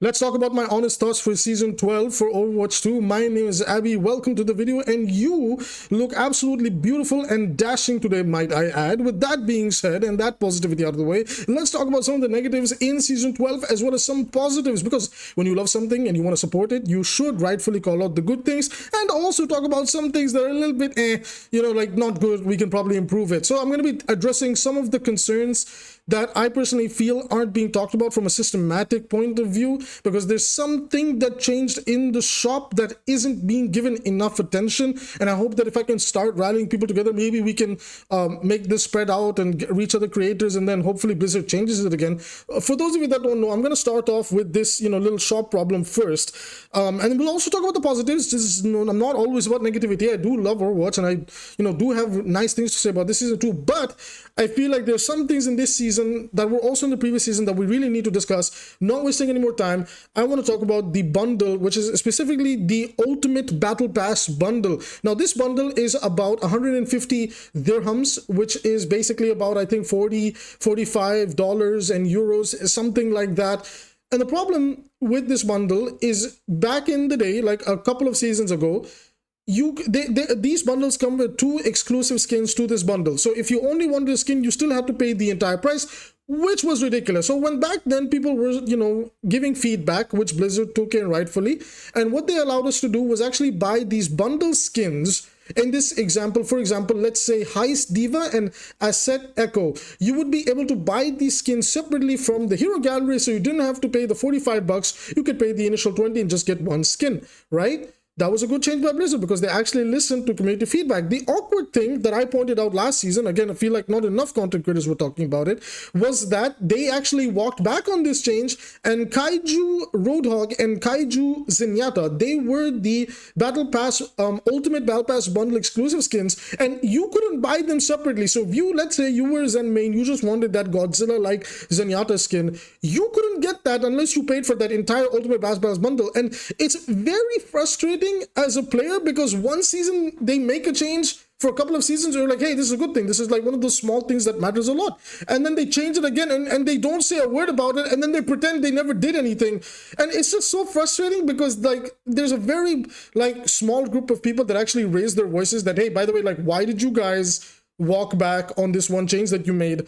Let's talk about my honest thoughts for Season 12 for Overwatch 2. My name is Abby. Welcome to the video, and you look absolutely beautiful and dashing today, might I add. With that being said, and that positivity out of the way, let's talk about some of the negatives in Season 12 as well as some positives, because when you love something and you want to support it, you should rightfully call out the good things and also talk about some things that are a little bit, like not good. We can probably improve it. So I'm going to be addressing some of the concerns that I personally feel aren't being talked about from a systematic point of view, because there's something that changed in the shop that isn't being given enough attention. And I hope that if I can start rallying people together, maybe we can make this spread out and reach other creators, and then hopefully Blizzard changes it again. For those of you that don't know, I'm going to start off with this little shop problem first, and we'll also talk about the positives. I'm not always about negativity. I do love Overwatch, and I do have nice things to say about this season too, but I feel like there's some things in this season that were also in the previous season that we really need to discuss. Not wasting any more time, I want to talk about the bundle, which is specifically the Ultimate Battle Pass bundle. Now, this bundle is about 150 dirhams, which is basically about, I think, $45 and euros, something like that. And the problem with this bundle is, back in the day, like a couple of seasons ago, these bundles come with 2 exclusive skins to this bundle. So if you only wanted a skin, you still had to pay the entire price, which was ridiculous. So when back then people were giving feedback, which Blizzard took in rightfully, and what they allowed us to do was actually buy these bundle skins. In this example, for example, let's say Heist Diva and 𝐒𝐈𝐈, you would be able to buy these skins separately from the hero gallery, so you didn't have to pay the $45. You could pay the initial 20 and just get one skin, right? That was a good change by Blizzard, because they actually listened to community feedback. The awkward thing that I pointed out last season, again, I feel like not enough content creators were talking about it, was that they actually walked back on this change, and Kaiju Roadhog and Kaiju Zenyatta, they were the Battle Pass, Ultimate Battle Pass bundle exclusive skins, and you couldn't buy them separately. So if you, let's say you were Zen main, you just wanted that Godzilla-like Zenyatta skin, you couldn't get that unless you paid for that entire Ultimate Battle Pass bundle. And it's very frustrating as a player, because one season they make a change, for a couple of seasons you're like, hey, this is a good thing, this is like one of those small things that matters a lot, and then they change it again, and they don't say a word about it, and then they pretend they never did anything. And it's just so frustrating, because like there's a very small group of people that actually raise their voices that, hey, by the way, like, why did you guys walk back on this one change that you made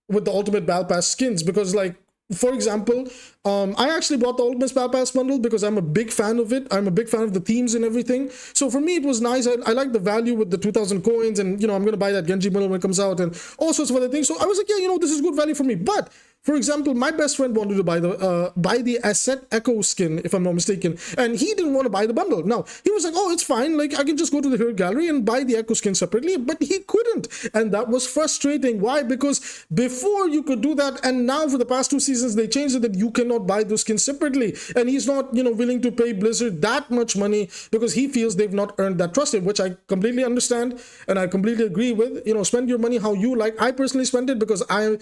with the Ultimate Battle Pass skins? Because, like, for example, I actually bought the Ultimate Battle Pass bundle because I'm a big fan of it. I'm a big fan of the themes and everything. So for me, it was nice. I like the value with the 2,000 coins, and I'm going to buy that Genji bundle when it comes out, and all sorts of other things. So I was like, yeah, this is good value for me. But for example, my best friend wanted to buy the 𝐒𝐈𝐈 skin, if I'm not mistaken, and he didn't want to buy the bundle. Now, he was like, oh, it's fine, like I can just go to the hero gallery and buy the 𝐒𝐈𝐈 skin separately, but he couldn't, and that was frustrating. Why? Because before you could do that, and now for the past 2 seasons they changed it that you cannot buy those skins separately, and he's not willing to pay Blizzard that much money because he feels they've not earned that trust, which I completely understand and I completely agree with. Spend your money how you like. I personally spent it because I'm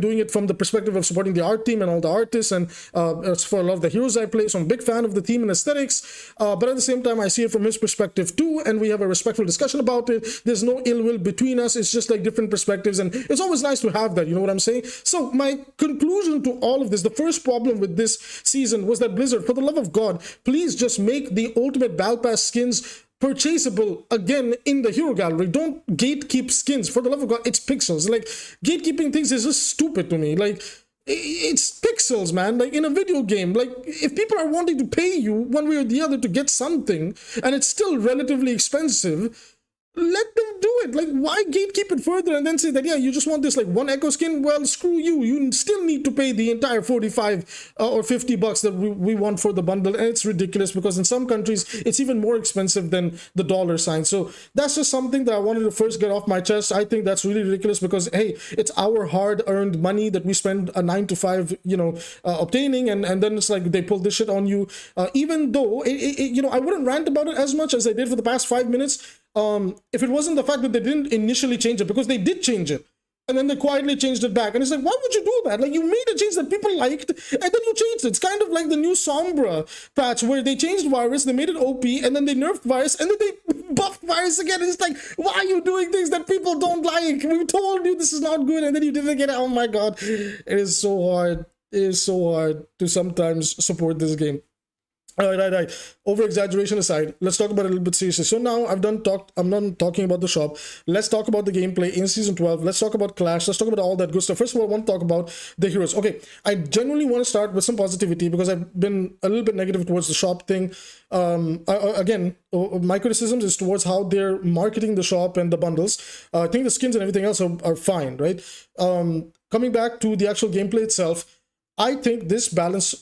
doing it from the perspective of supporting the art team and all the artists, and for a lot of the heroes I play, so I'm a big fan of the theme and aesthetics, but at the same time I see it from his perspective too, and we have a respectful discussion about it. There's no ill will between us. It's just like different perspectives, and it's always nice to have that, you know what I'm saying? So my conclusion to all of this, the first problem with this season was that Blizzard, for the love of God, please just make the Ultimate Battle Pass skins purchasable again in the hero gallery. Don't gatekeep skins, for the love of God. It's pixels. Like, gatekeeping things is just stupid to me. Like, it's pixels, man. Like in a video game, like if people are wanting to pay you one way or the other to get something, and it's still relatively expensive, let them do it. Like, why gatekeep it further and then say that, yeah, you just want this like one 𝐒𝐈𝐈 skin? Well, screw you. You still need to pay the entire 45 or 50 bucks that we want for the bundle. And it's ridiculous, because in some countries it's even more expensive than the dollar sign. So that's just something that I wanted to first get off my chest. I think that's really ridiculous, because hey, it's our hard-earned money that we spend a 9 to 5 obtaining, and then it's like they pull this shit on you, even though I wouldn't rant about it as much as I did for the past 5 minutes if it wasn't the fact that they didn't initially change it, because they did change it, and then they quietly changed it back. And it's like, why would you do that? Like, you made a change that people liked, and then you changed it. It's kind of like the new Sombra patch, where they changed Virus, they made it OP, and then they nerfed Virus, and then they buffed Virus again. And it's like, why are you doing things that people don't like? We told you this is not good, and then you did it again. Oh my god, it is so hard. is so hard to sometimes support this game. All right. Over exaggeration aside, let's talk about it a little bit seriously. So now I'm done talking about the shop. Let's talk about the gameplay in season 12. Let's talk about Clash. Let's talk about all that good stuff. First of all, I want to talk about the heroes. Okay, I genuinely want to start with some positivity because I've been a little bit negative towards the shop thing. My criticisms is towards how they're marketing the shop and the bundles. I think the skins and everything else are fine, right? Coming back to the actual gameplay itself, I think this balance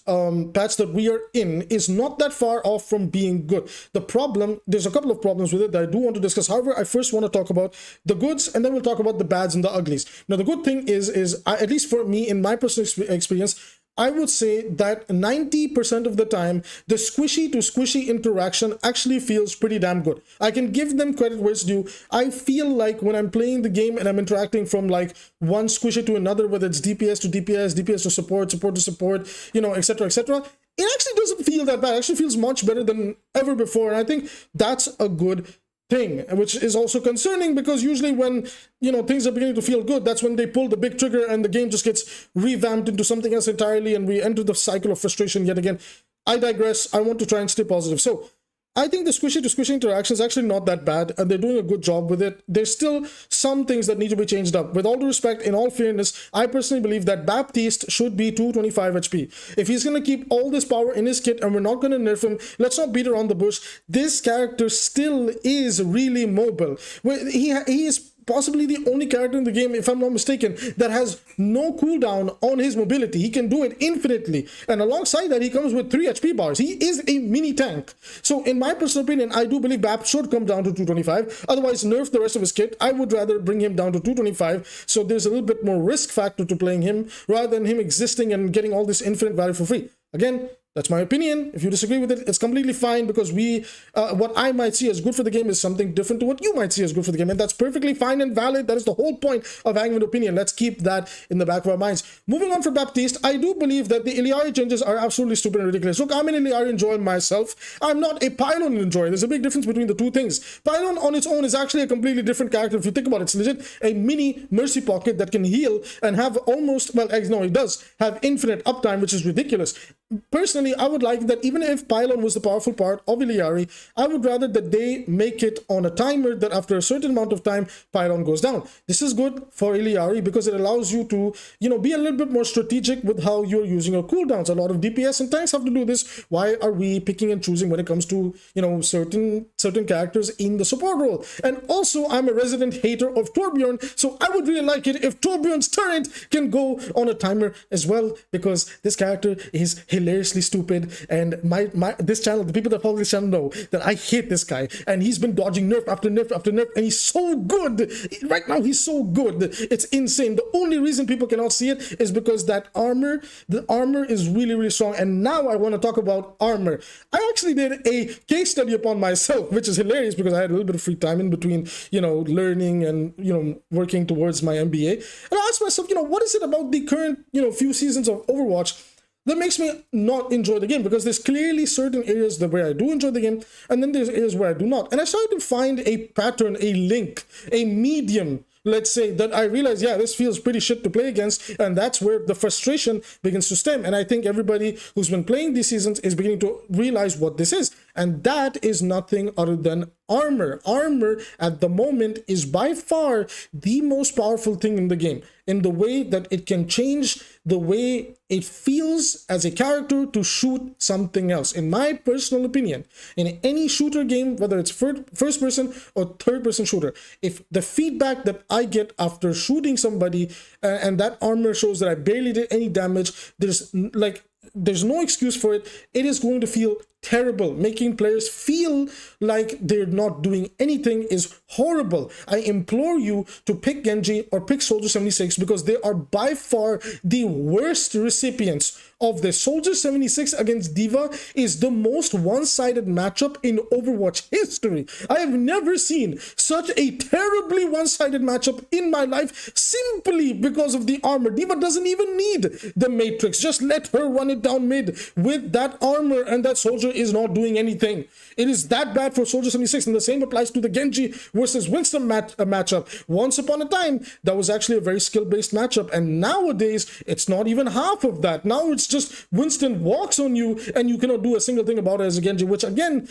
patch that we are in is not that far off from being good. The problem, there's a couple of problems with it that I do want to discuss. However, I first want to talk about the goods, and then we'll talk about the bads and the uglies. Now, the good thing is at least for me, in my personal experience, I would say that 90% of the time, the squishy to squishy interaction actually feels pretty damn good. I can give them credit where it's due. I feel like when I'm playing the game and I'm interacting from like one squishy to another, whether it's DPS to DPS, DPS to support, support to support, you know, etc., etc., it actually doesn't feel that bad. It actually feels much better than ever before. And I think that's a good thing, which is also concerning because usually when, you know, things are beginning to feel good, that's when they pull the big trigger and the game just gets revamped into something else entirely and we enter the cycle of frustration yet again. I digress. I want to try and stay positive. So I think the squishy to squishy interaction is actually not that bad and they're doing a good job with it. There's still some things that need to be changed up. With all due respect, in all fairness, I personally believe that Baptiste should be 225 HP. If he's going to keep all this power in his kit and we're not going to nerf him, let's not beat around the bush. This character still is really mobile. He is possibly the only character in the game, if I'm not mistaken, that has no cooldown on his mobility. He can do it infinitely. And alongside that, he comes with 3 HP bars. He is a mini tank. So in my personal opinion, I do believe BAP should come down to 225. Otherwise, nerf the rest of his kit. I would rather bring him down to 225. So there's a little bit more risk factor to playing him rather than him existing and getting all this infinite value for free. Again, that's my opinion. If you disagree with it, it's completely fine because what I might see as good for the game is something different to what you might see as good for the game. And that's perfectly fine and valid. That is the whole point of having an opinion. Let's keep that in the back of our minds. Moving on for Baptiste, I do believe that the 𝐒𝐈𝐈 changes are absolutely stupid and ridiculous. Look, I'm an 𝐒𝐈𝐈 enjoyer myself. I'm not a Pylon enjoyer. There's a big difference between the two things. Pylon on its own is actually a completely different character. If you think about it, it's legit a mini mercy pocket that can heal and have almost, well, no, it does have infinite uptime, which is ridiculous. Personally, I would like that even if Pylon was the powerful part of 𝐒𝐈𝐈, I would rather that they make it on a timer that after a certain amount of time, Pylon goes down. This is good for 𝐒𝐈𝐈 because it allows you to, you know, be a little bit more strategic with how you're using your cooldowns. A lot of DPS and tanks have to do this. Why are we picking and choosing when it comes to, you know, certain characters in the support role? And also, I'm a resident hater of Torbjorn, so I would really like it if Torbjorn's turret can go on a timer as well, because this character is hilariously stupid, and this channel, the people that follow this channel know that I hate this guy, and he's been dodging nerf after nerf after nerf, and he's so good. Right now he's so good, it's insane. The only reason people cannot see it is because that armor, the armor is really strong. And now I want to talk about armor. I actually did a case study upon myself, which is hilarious because I had a little bit of free time in between, you know, learning and, you know, working towards my MBA, and I asked myself, you know, what is it about the current, you know, few seasons of Overwatch that makes me not enjoy the game? Because there's clearly certain areas where I do enjoy the game, and then there's areas where I do not. And I started to find a pattern, a link, a medium, let's say, that I realized, yeah, this feels pretty shit to play against, and that's where the frustration begins to stem. And I think everybody who's been playing these seasons is beginning to realize what this is, and that is nothing other than armor. Armor at the moment is by far the most powerful thing in the game, in the way that it can change the way it feels as a character to shoot something else. In my personal opinion, in any shooter game, whether it's first person or third person shooter, if the feedback that I get after shooting somebody and that armor shows that I barely did any damage, there's no excuse for it. It is going to feel terrible. Making players feel like they're not doing anything is horrible. I implore you to pick Genji or pick Soldier 76 because they are by far the worst recipients of this. Soldier 76 against D.Va is the most one-sided matchup in Overwatch history. I have never seen such a terribly one-sided matchup in my life simply because of the armor. D.Va doesn't even need the Matrix. Just let her run it down mid with that armor, and that Soldier is not doing anything. It is that bad for Soldier 76, and the same applies to the Genji versus Winston matchup. Once upon a time, that was actually a very skill-based matchup, and nowadays, it's not even half of that. Now it's just Winston walks on you, and you cannot do a single thing about it as a Genji, which again,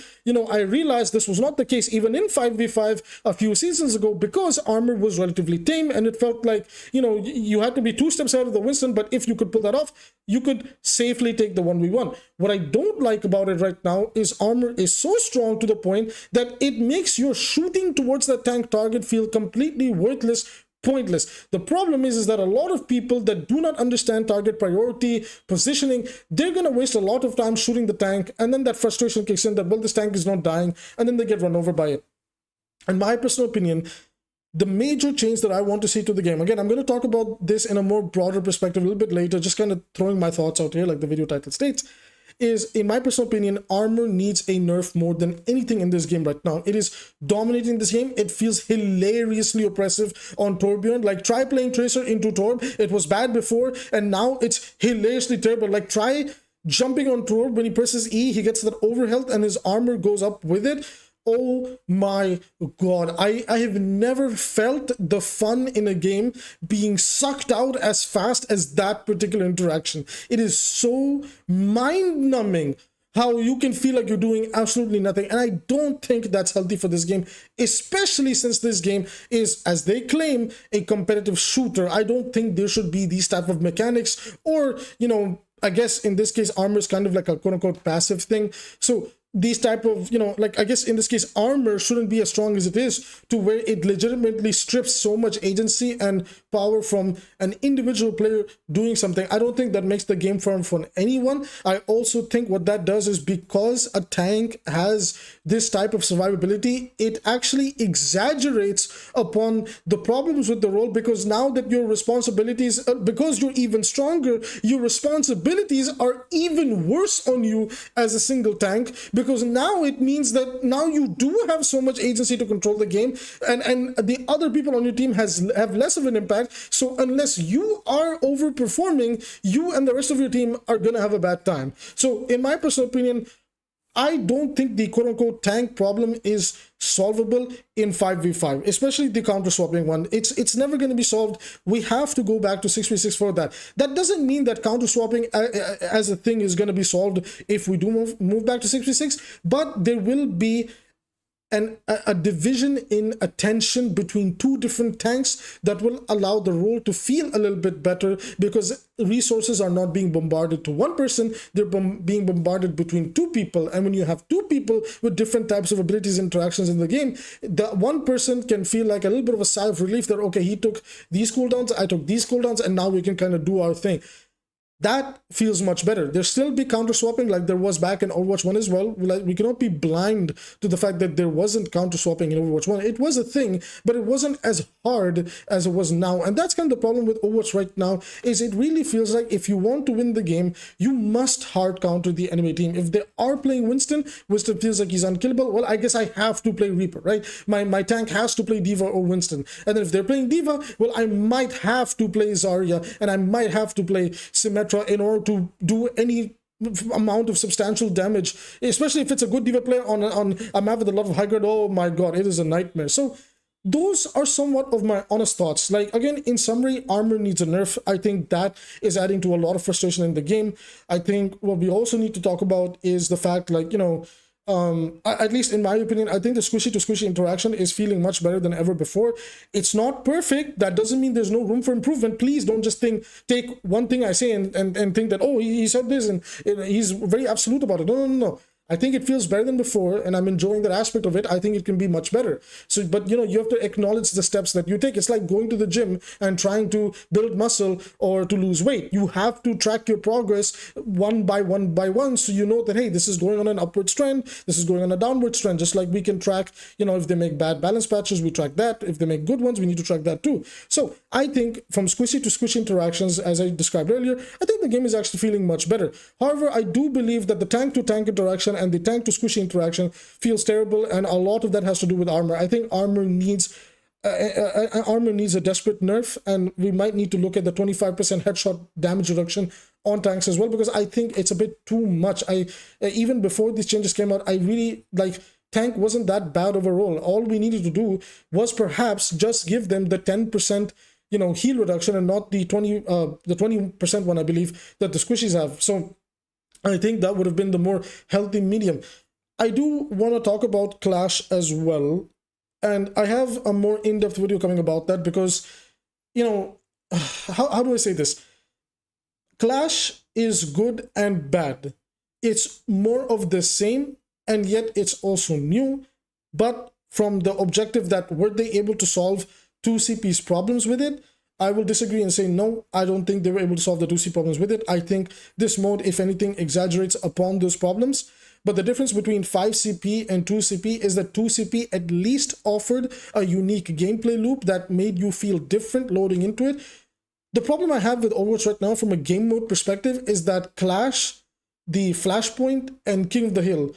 I realized this was not the case even in 5v5 a few seasons ago, because armor was relatively tame, and it felt like, you had to be 2 steps ahead of the Winston, but if you could pull that off, you could safely take the 1v1. What I don't like about it right now is armor is so strong to the point that it makes your shooting towards that tank target feel completely worthless, pointless. The problem is that a lot of people that do not understand target priority, positioning, they're going to waste a lot of time shooting the tank, and then that frustration kicks in that, well, this tank is not dying, and then they get run over by it. In my personal opinion, the major change that I want to see to the game, again, I'm going to talk about this in a more broader perspective a little bit later, just kind of throwing my thoughts out here like the video title states, is, in my personal opinion, armor needs a nerf more than anything in this game right now. It is dominating this game. It feels hilariously oppressive on Torbjorn. Like, try playing Tracer into Torb. It was bad before, and now it's hilariously terrible. Like, try jumping on Torb. When he presses E, he gets that overhealth, and his armor goes up with it. Oh my god, I have never felt the fun in a game being sucked out as fast as that particular interaction. It is so mind-numbing how you can feel like you're doing absolutely nothing, and I don't think that's healthy for this game, especially since this game is, as they claim, a competitive shooter. I don't think there should be these type of mechanics, or, I guess in this case, armor is kind of like a quote-unquote passive thing. So these type of, like, I guess in this case, armor shouldn't be as strong as it is, to where it legitimately strips so much agency and power from an individual player doing something. I don't think that makes the game fun for anyone. I also think what that does is, because a tank has this type of survivability, it actually exaggerates upon the problems with the role, because now that your responsibilities, because you're even stronger, your responsibilities are even worse on you as a single tank, because now it means that now you do have so much agency to control the game, and the other people on your team have less of an impact. So unless you are overperforming, you and the rest of your team are gonna have a bad time. So in my personal opinion, I don't think the quote-unquote tank problem is solvable in 5v5, especially the counter-swapping one. It's never going to be solved. We have to go back to 6v6 for that. That doesn't mean that counter-swapping as a thing is going to be solved if we do move back to 6v6, but there will be a division in attention between 2 different tanks that will allow the role to feel a little bit better, because resources are not being bombarded to one person, they're being bombarded between 2 people. And when you have 2 people with different types of abilities and interactions in the game, the one person can feel like a little bit of a sigh of relief that, okay, he took these cooldowns, I took these cooldowns, and now we can kind of do our thing. That feels much better. There'll still be counter-swapping like there was back in Overwatch 1 as well. We cannot be blind to the fact that there wasn't counter-swapping in Overwatch 1. It was a thing, but it wasn't as hard as it was now. And that's kind of the problem with Overwatch right now, is it really feels like if you want to win the game, you must hard counter the enemy team. If they are playing Winston feels like he's unkillable, well, I guess I have to play Reaper, right? My tank has to play D.Va or Winston. And then if they're playing D.Va, well, I might have to play Zarya, and I might have to play Symmetra in order to do any amount of substantial damage, especially if it's a good D.Va player on a map with a lot of high ground. Oh my god, it is a nightmare. So those are somewhat of my honest thoughts. Like, again, in summary, armor needs a nerf. I think that is adding to a lot of frustration in the game. I think what we also need to talk about is the fact, like, at least in my opinion, I think the squishy to squishy interaction is feeling much better than ever before. It's not perfect. That doesn't mean there's no room for improvement. Please don't just take one thing I say and think that, oh, he said this and he's very absolute about it. No. I think it feels better than before, and I'm enjoying that aspect of it. I think it can be much better. So, but you have to acknowledge the steps that you take. It's like going to the gym and trying to build muscle or to lose weight. You have to track your progress one by one, so you know that, hey, this is going on an upward trend, this is going on a downward trend. Just like we can track, if they make bad balance patches, we track that. If they make good ones, we need to track that too. So I think from squishy to squishy interactions, as I described earlier, I think the game is actually feeling much better. However, I do believe that the tank to tank interaction and the tank to squishy interaction feels terrible, and a lot of that has to do with armor. I think armor needs a desperate nerf, and we might need to look at the 25% headshot damage reduction on tanks as well, because I think it's a bit too much. Even before these changes came out, I really like tank wasn't that bad overall. All we needed to do was perhaps just give them the 10%, you know, heal reduction and not the 20% one, I believe, that the squishies have. So I think that would have been the more healthy medium. I do want to talk about Clash as well, and I have a more in-depth video coming about that because, you know, how do I say this? Clash is good and bad. It's more of the same, and yet it's also new. But from the objective that were they able to solve 2CP's problems with it, I will disagree and say no, I don't think they were able to solve the 2C problems with it. I think this mode, if anything, exaggerates upon those problems. But the difference between 5CP and 2CP is that 2CP at least offered a unique gameplay loop that made you feel different loading into it. The problem I have with Overwatch right now from a game mode perspective is that Clash, the Flashpoint, and King of the Hill,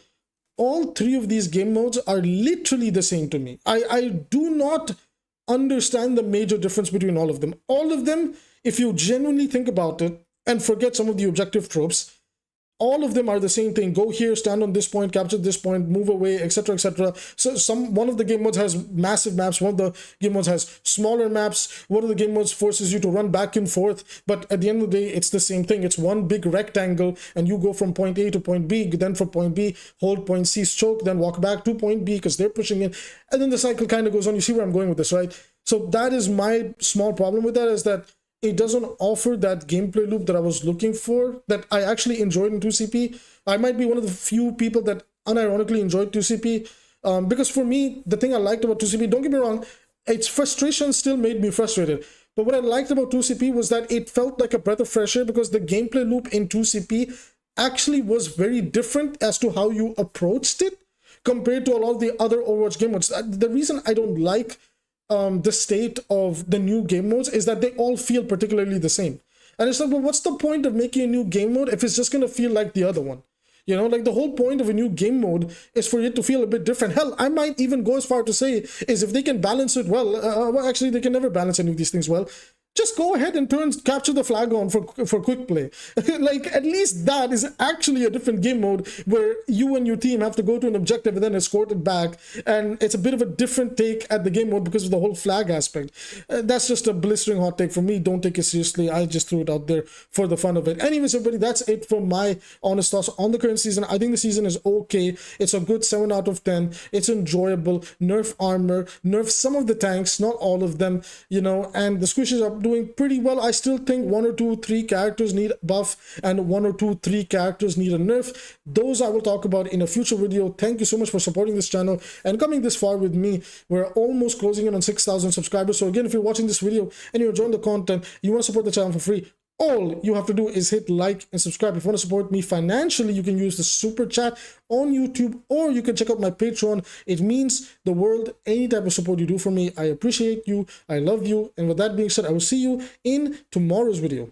all three of these game modes are literally the same to me. I do not understand the major difference between all of them. All of them, if you genuinely think about it and forget some of the objective tropes, all of them are the same thing. Go here, stand on this point, capture this point, move away, etc., etc. So one of the game modes has massive maps, one of the game modes has smaller maps, one of the game modes forces you to run back and forth, but at the end of the day, it's the same thing. It's one big rectangle, and you go from point A to point B, then from point B, hold point C, choke, then walk back to point B because they're pushing in, and then the cycle kind of goes on. You see where I'm going with this, right? So that is my small problem with that, is that it doesn't offer that gameplay loop that I was looking for, that I actually enjoyed in 2CP. I might be one of the few people that unironically enjoyed 2CP, because for me, the thing I liked about 2CP, don't get me wrong, its frustration still made me frustrated. But what I liked about 2CP was that it felt like a breath of fresh air, because the gameplay loop in 2CP actually was very different as to how you approached it compared to a lot of the other Overwatch game modes. The reason I don't like the state of the new game modes is that they all feel particularly the same. And it's like, well, what's the point of making a new game mode if it's just going to feel like the other one? You know, like the whole point of a new game mode is for it to feel a bit different. Hell, I might even go as far to say is if they can balance it well, actually they can never balance any of these things well, just go ahead and capture the flag on for quick play. Like, at least that is actually a different game mode where you and your team have to go to an objective and then escort it back. And it's a bit of a different take at the game mode because of the whole flag aspect. That's just a blistering hot take from me. Don't take it seriously. I just threw it out there for the fun of it. Anyways, everybody, that's it for my honest thoughts on the current season. I think the season is okay. It's a good 7 out of 10. It's enjoyable. Nerf armor, nerf some of the tanks, not all of them, you know, and the squishes are doing pretty well. I still think 1 or 2, 3 characters need a buff and 1 or 2, 3 characters need a nerf. Those I will talk about in a future video. Thank you so much for supporting this channel and coming this far with me. We're almost closing in on 6,000 subscribers. So again, if you're watching this video and you're enjoying the content, you want to support the channel for free, all you have to do is hit like and subscribe. If you want to support me financially, you can use the super chat on YouTube, or you can check out my Patreon. It means the world. Any type of support you do for me, I appreciate you. I love you. And with that being said, I will see you in tomorrow's video.